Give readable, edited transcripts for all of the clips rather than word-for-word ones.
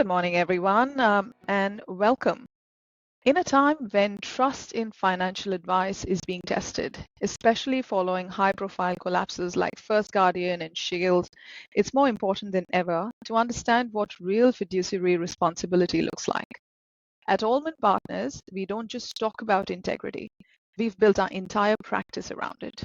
Good morning, everyone, and welcome. In a time when trust in financial advice is being tested, especially following high-profile collapses like First Guardian and Shield, it's more important than ever to understand what real fiduciary responsibility looks like. At Alman Partners, we don't just talk about integrity. We've built our entire practice around it.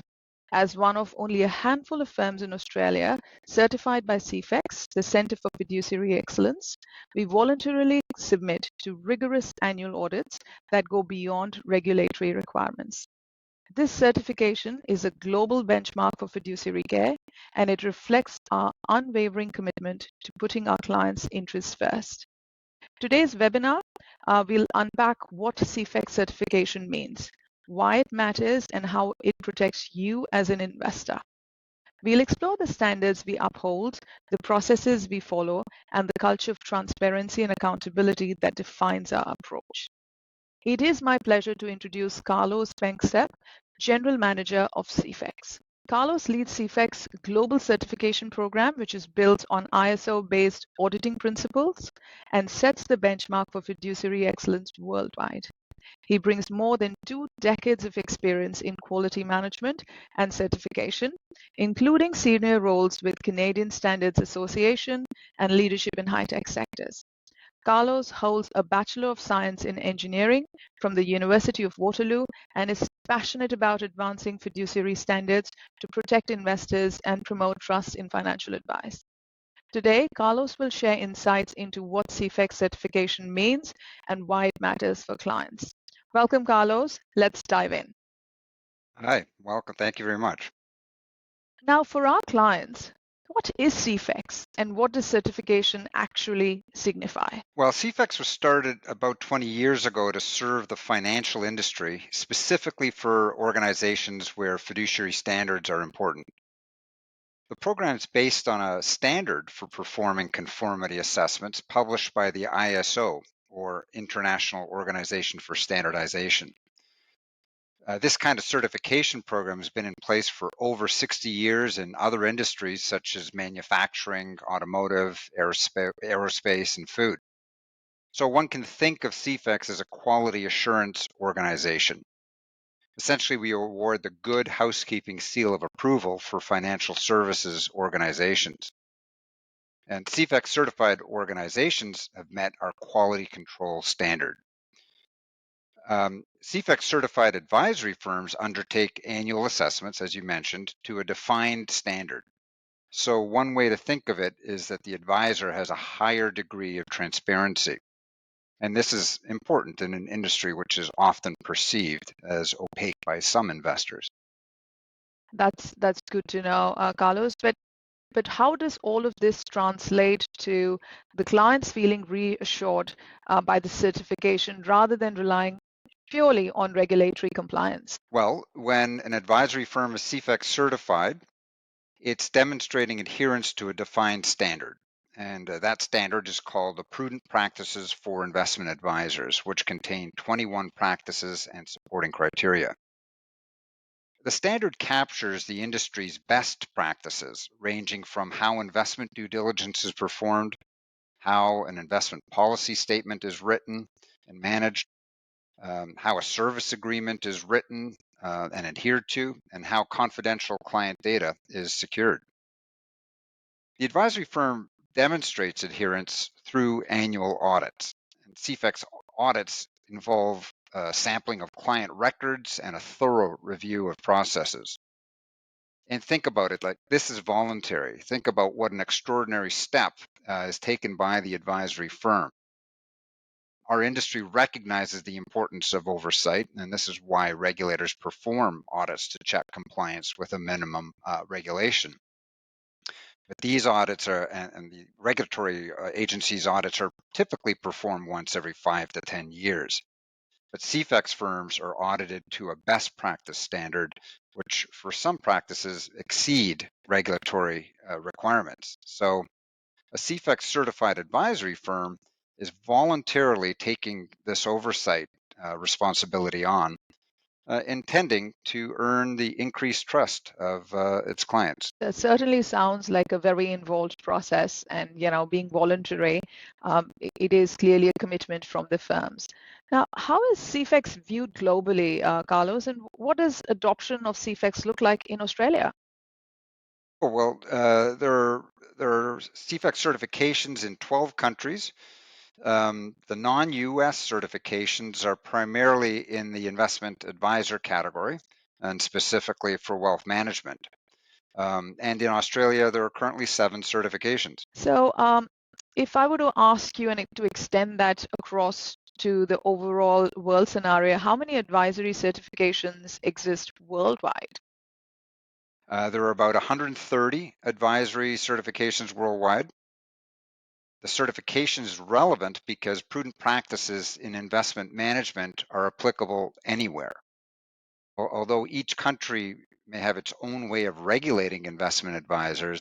As one of only a handful of firms in Australia certified by CEFEX, the Centre for Fiduciary Excellence, we voluntarily submit to rigorous annual audits that go beyond regulatory requirements. This certification is a global benchmark for fiduciary care, and it reflects our unwavering commitment to putting our clients' interests first. Today's webinar, we'll unpack what CEFEX certification means, why it matters, and how it protects you as an investor. We'll explore the standards we uphold, the processes we follow, and the culture of transparency and accountability that defines our approach. It is my pleasure to introduce Carlos Panksep, General Manager of CEFEX. Carlos leads CEFEX global certification program, which is built on ISO-based auditing principles and sets the benchmark for fiduciary excellence worldwide. He brings more than 2 decades of experience in quality management and certification, including senior roles with Canadian Standards Association and leadership in high-tech sectors. Carlos holds a Bachelor of Science in Engineering from the University of Waterloo and is passionate about advancing fiduciary standards to protect investors and promote trust in financial advice. Today, Carlos will share insights into what CEFEX certification means and why it matters for clients. Welcome, Carlos. Let's dive in. Hi, welcome. Thank you very much. Now, for our clients, what is CEFEX and what does certification actually signify? Well, CEFEX was started about 20 years ago to serve the financial industry, specifically for organizations where fiduciary standards are important. The program is based on a standard for performing conformity assessments published by the ISO, or International Organization for Standardization. This kind of certification program has been in place for over 60 years in other industries such as manufacturing, automotive, aerospace, and food. So one can think of CEFEX as a quality assurance organization. Essentially, we award the Good Housekeeping Seal of Approval for financial services organizations. And CEFEX certified organizations have met our quality control standard. CEFEX certified advisory firms undertake annual assessments, as you mentioned, to a defined standard. So one way to think of it is that the advisor has a higher degree of transparency. And this is important in an industry which is often perceived as opaque by some investors. That's good to know, Carlos. But how does all of this translate to the clients feeling reassured by the certification rather than relying purely on regulatory compliance? Well, when an advisory firm is CEFEX certified, it's demonstrating adherence to a defined standard. And that standard is called the Prudent Practices for Investment Advisors, which contain 21 practices and supporting criteria. The standard captures the industry's best practices, ranging from how investment due diligence is performed, how an investment policy statement is written and managed, how a service agreement is written and adhered to, and how confidential client data is secured. The advisory firm demonstrates adherence through annual audits. And CEFEX audits involve sampling of client records and a thorough review of processes. And think about it like this is voluntary. Think about what an extraordinary step is taken by the advisory firm. Our industry recognizes the importance of oversight, and this is why regulators perform audits to check compliance with a minimum regulation. But these audits and the regulatory agencies' audits are typically performed once every 5 to 10 years. But CEFEX firms are audited to a best practice standard, which for some practices exceed regulatory requirements. So a CEFEX certified advisory firm is voluntarily taking this oversight responsibility on intending to earn the increased trust of its clients. That certainly sounds like a very involved process, and being voluntary, it is clearly a commitment from the firms. Now, how is CEFEX viewed globally, Carlos, and what does adoption of CEFEX look like in Australia? Oh, well, there are CFEX certifications in 12 countries. The non-US certifications are primarily in the investment advisor category and specifically for wealth management. And in Australia, there are currently 7 certifications. So, if I were to ask you and to extend that across to the overall world scenario, how many advisory certifications exist worldwide? There are about 130 advisory certifications worldwide. The certification is relevant because prudent practices in investment management are applicable anywhere. Although each country may have its own way of regulating investment advisors,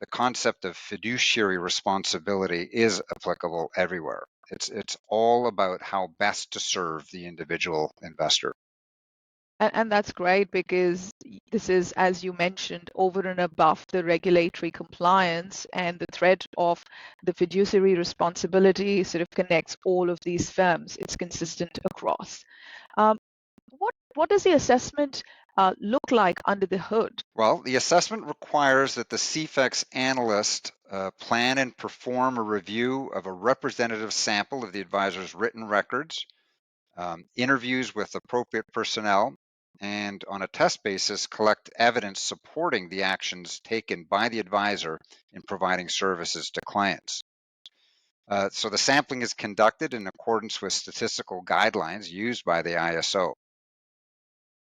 the concept of fiduciary responsibility is applicable everywhere. It's all about how best to serve the individual investor. And that's great because this is, as you mentioned, over and above the regulatory compliance, and the thread of the fiduciary responsibility sort of connects all of these firms. It's consistent across. Um, what does the assessment look like under the hood? Well, the assessment requires that the CFEX analyst plan and perform a review of a representative sample of the advisor's written records, interviews with appropriate personnel, and on a test basis, collect evidence supporting the actions taken by the advisor in providing services to clients. So the sampling is conducted in accordance with statistical guidelines used by the ISO.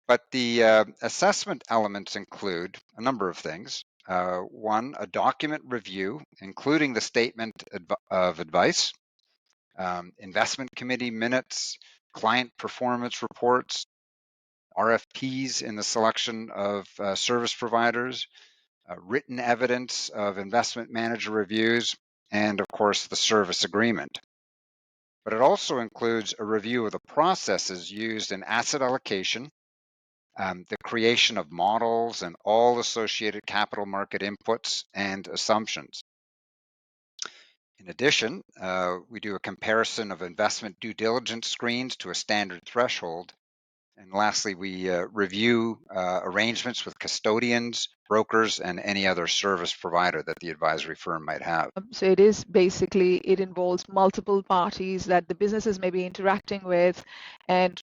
But the assessment elements include a number of things. One, a document review, including the statement of advice, investment committee minutes, client performance reports, RFPs in the selection of service providers, written evidence of investment manager reviews, and of course the service agreement. But it also includes a review of the processes used in asset allocation, the creation of models and all associated capital market inputs and assumptions. In addition, we do a comparison of investment due diligence screens to a standard threshold. And lastly, we review arrangements with custodians, brokers, and any other service provider that the advisory firm might have. So it is basically, it involves multiple parties that the businesses may be interacting with, and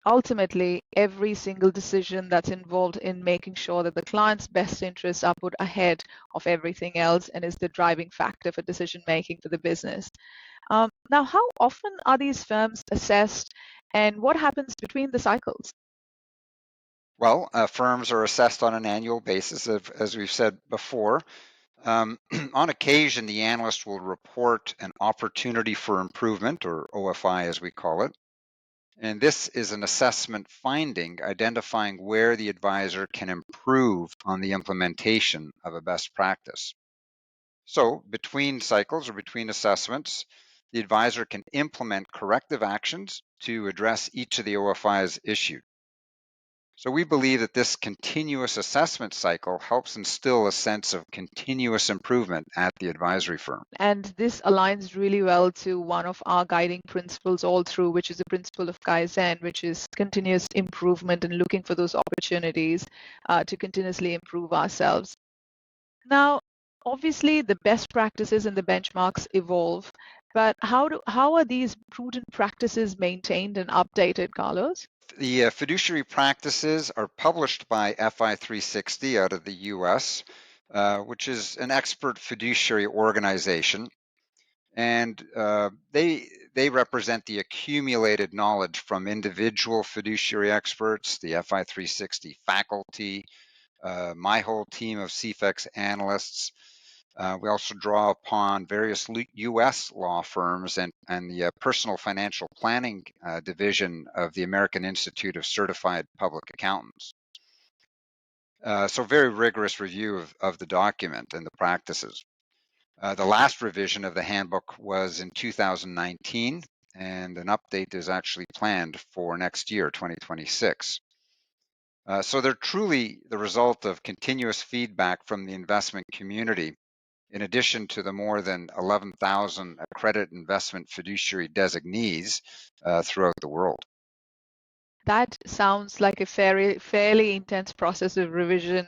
ultimately every single decision that's involved in making sure that the client's best interests are put ahead of everything else and is the driving factor for decision making for the business. Now, how often are these firms assessed, and what happens between the cycles? Well, firms are assessed on an annual basis, as we've said before. On occasion, the analyst will report an opportunity for improvement, or OFI as we call it. And this is an assessment finding identifying where the advisor can improve on the implementation of a best practice. So between cycles or between assessments, the advisor can implement corrective actions to address each of the OFIs issued. So we believe that this continuous assessment cycle helps instill a sense of continuous improvement at the advisory firm. And this aligns really well to one of our guiding principles all through, which is the principle of Kaizen, which is continuous improvement and looking for those opportunities to continuously improve ourselves. Now, obviously, the best practices and the benchmarks evolve, but how are these prudent practices maintained and updated, Carlos? The fiduciary practices are published by FI 360 out of the US, which is an expert fiduciary organization. And they represent the accumulated knowledge from individual fiduciary experts, the FI 360 faculty, my whole team of CFEX analysts. We also draw upon various U.S. law firms and the personal financial planning division of the American Institute of Certified Public Accountants. So very rigorous review of the document and the practices. The last revision of the handbook was in 2019, and an update is actually planned for next year, 2026. So they're truly the result of continuous feedback from the investment community, in addition to the more than 11,000 accredited investment fiduciary designees throughout the world. That sounds like a fairly intense process of revision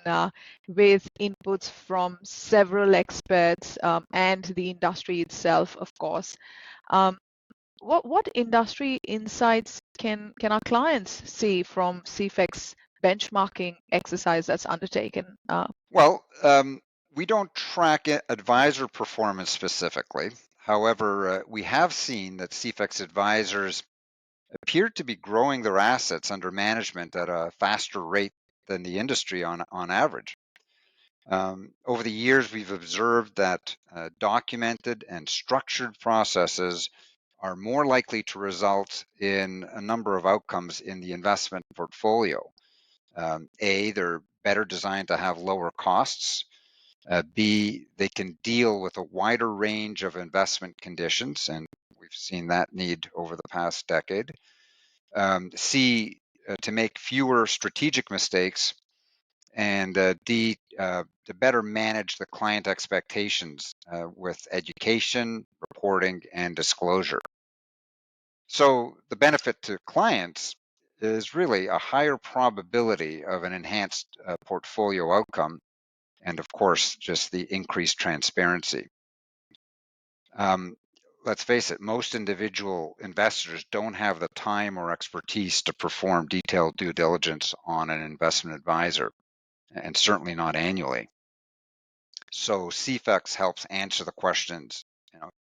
with inputs from several experts and the industry itself, of course. Um, what industry insights can our clients see from CEFEX benchmarking exercise that's undertaken? Well, we don't track advisor performance specifically. However, we have seen that CFEX advisors appear to be growing their assets under management at a faster rate than the industry on average. Over the years, we've observed that documented and structured processes are more likely to result in a number of outcomes in the investment portfolio. A, they're better designed to have lower costs. B, they can deal with a wider range of investment conditions, and we've seen that need over the past decade. C, to make fewer strategic mistakes, and D, to better manage the client expectations with education, reporting, and disclosure. So the benefit to clients is really a higher probability of an enhanced portfolio outcome, and of course, just the increased transparency. Um, let's face it, most individual investors don't have the time or expertise to perform detailed due diligence on an investment advisor, and certainly not annually. So CFEX helps answer the questions.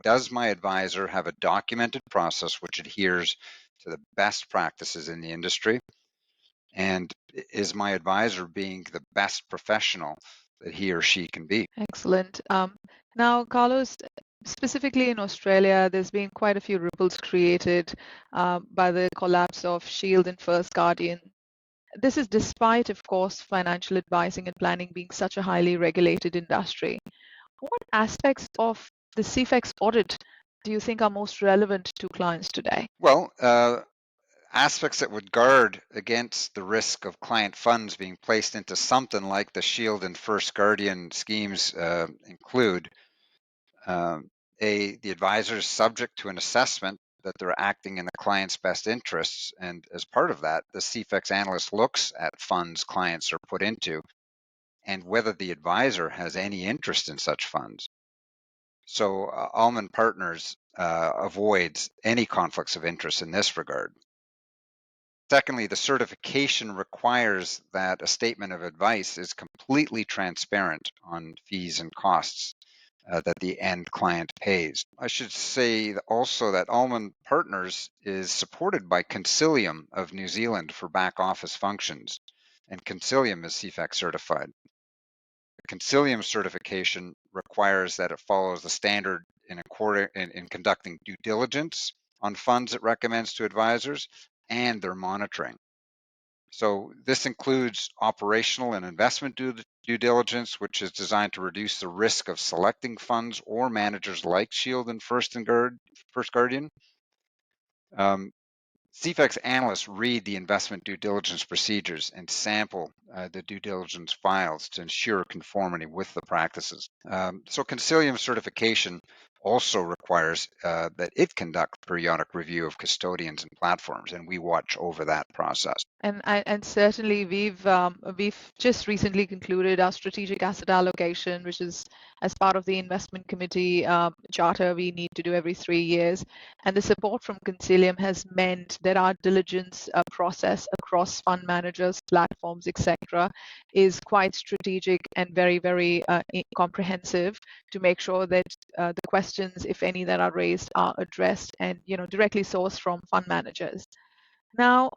Does my advisor have a documented process which adheres to the best practices in the industry? And is my advisor being the best professional that he or she can be? Excellent. Now, Carlos, specifically in Australia, there's been quite a few ripples created by the collapse of Shield and First Guardian. This is despite, of course, financial advising and planning being such a highly regulated industry. What aspects of the CFEX audit do you think are most relevant to clients today? Well, aspects that would guard against the risk of client funds being placed into something like the Shield and First Guardian schemes include the advisor is subject to an assessment that they're acting in the client's best interests. And as part of that, the CFEX analyst looks at funds clients are put into and whether the advisor has any interest in such funds. So Alman Partners avoids any conflicts of interest in this regard. Secondly, the certification requires that a statement of advice is completely transparent on fees and costs that the end client pays. I should say also that Alman Partners is supported by Concilium of New Zealand for back office functions, and Concilium is CFEX certified. The Concilium certification requires that it follows the standard in conducting due diligence on funds it recommends to advisors and their monitoring. So this includes operational and investment due diligence, which is designed to reduce the risk of selecting funds or managers like Shield and First Guardian. CFEX analysts read the investment due diligence procedures and sample the due diligence files to ensure conformity with the practices. So Concilium certification also requires that it conduct periodic review of custodians and platforms, and we watch over that process. And certainly we've just recently concluded our strategic asset allocation, which is as part of the investment committee charter we need to do every 3 years. And the support from Concilium has meant that our diligence process across fund managers, platforms, etc., is quite strategic and very comprehensive to make sure that the questions, if any, that are raised are addressed and directly sourced from fund managers. Now,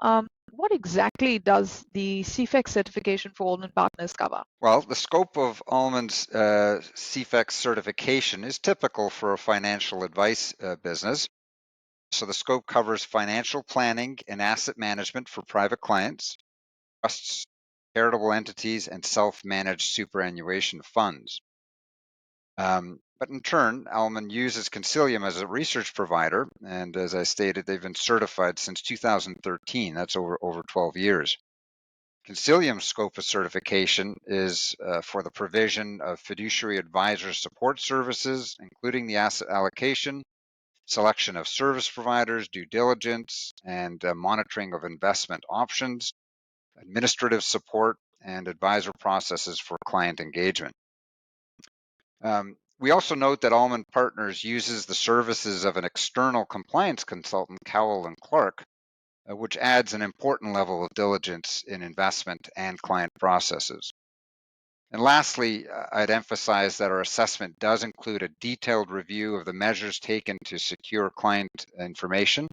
what exactly does the CFEX certification for Alman Partners cover? Well, the scope of Alman's CFEX certification is typical for a financial advice business. So the scope covers financial planning and asset management for private clients, trusts, charitable entities, and self-managed superannuation funds. But in turn, Alman uses Concilium as a research provider, and as I stated, they've been certified since 2013. That's over 12 years. Consilium's scope of certification is for the provision of fiduciary advisor support services, including the asset allocation, selection of service providers, due diligence, and monitoring of investment options, administrative support, and advisor processes for client engagement. We also note that Alman Partners uses the services of an external compliance consultant, Cowell and Clark, which adds an important level of diligence in investment and client processes. And lastly, I'd emphasize that our assessment does include a detailed review of the measures taken to secure client information.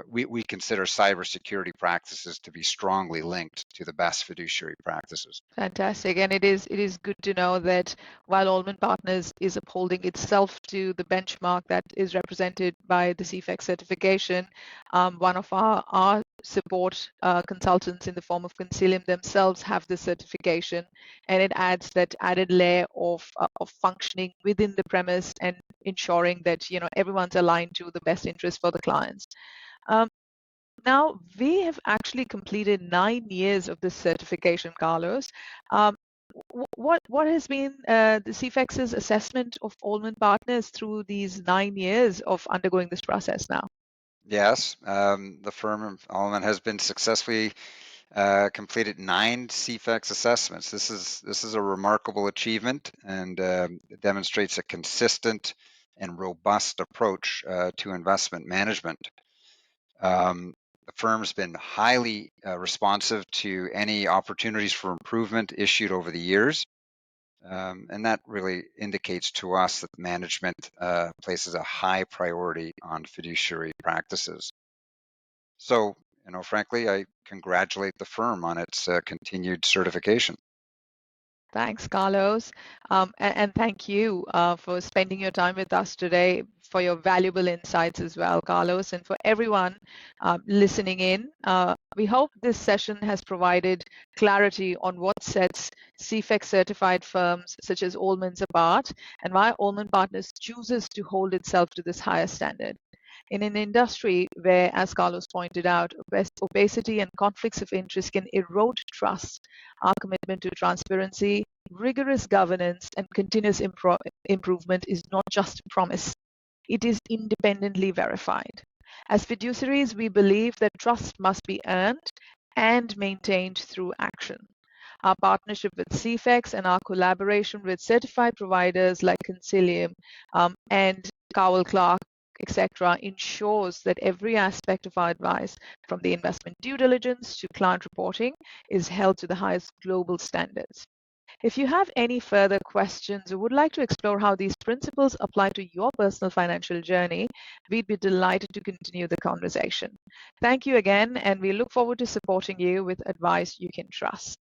We consider cybersecurity practices to be strongly linked to the best fiduciary practices. Fantastic. And it is good to know that while Alman Partners is upholding itself to the benchmark that is represented by the CEFEX certification, one of our support consultants in the form of Consilium themselves have this certification, and it adds that added layer of functioning within the premise and ensuring that everyone's aligned to the best interest for the clients. Now, we have actually completed 9 years of this certification, Carlos. What has been the CEFEX's assessment of Alman Partners through these 9 years of undergoing this process now? Yes, the firm Alman has been successfully completed 9 CEFEX assessments. This is a remarkable achievement, and it demonstrates a consistent and robust approach to investment management. The firm's been highly responsive to any opportunities for improvement issued over the years, and that really indicates to us that management places a high priority on fiduciary practices. So, frankly, I congratulate the firm on its continued certification. Thanks, Carlos. And thank you for spending your time with us today, for your valuable insights as well, Carlos, and for everyone listening in. We hope this session has provided clarity on what sets CEFEX certified firms such as Alman's apart, and why Alman Partners chooses to hold itself to this higher standard. In an industry where, as Carlos pointed out, opacity and conflicts of interest can erode trust, our commitment to transparency, rigorous governance, and continuous improvement is not just a promise, it is independently verified. As fiduciaries, we believe that trust must be earned and maintained through action. Our partnership with CEFEX and our collaboration with certified providers like Consilium and Cowell Clark, etc., ensures that every aspect of our advice, from the investment due diligence to client reporting, is held to the highest global standards. If you have any further questions or would like to explore how these principles apply to your personal financial journey, we'd be delighted to continue the conversation. Thank you again, and we look forward to supporting you with advice you can trust.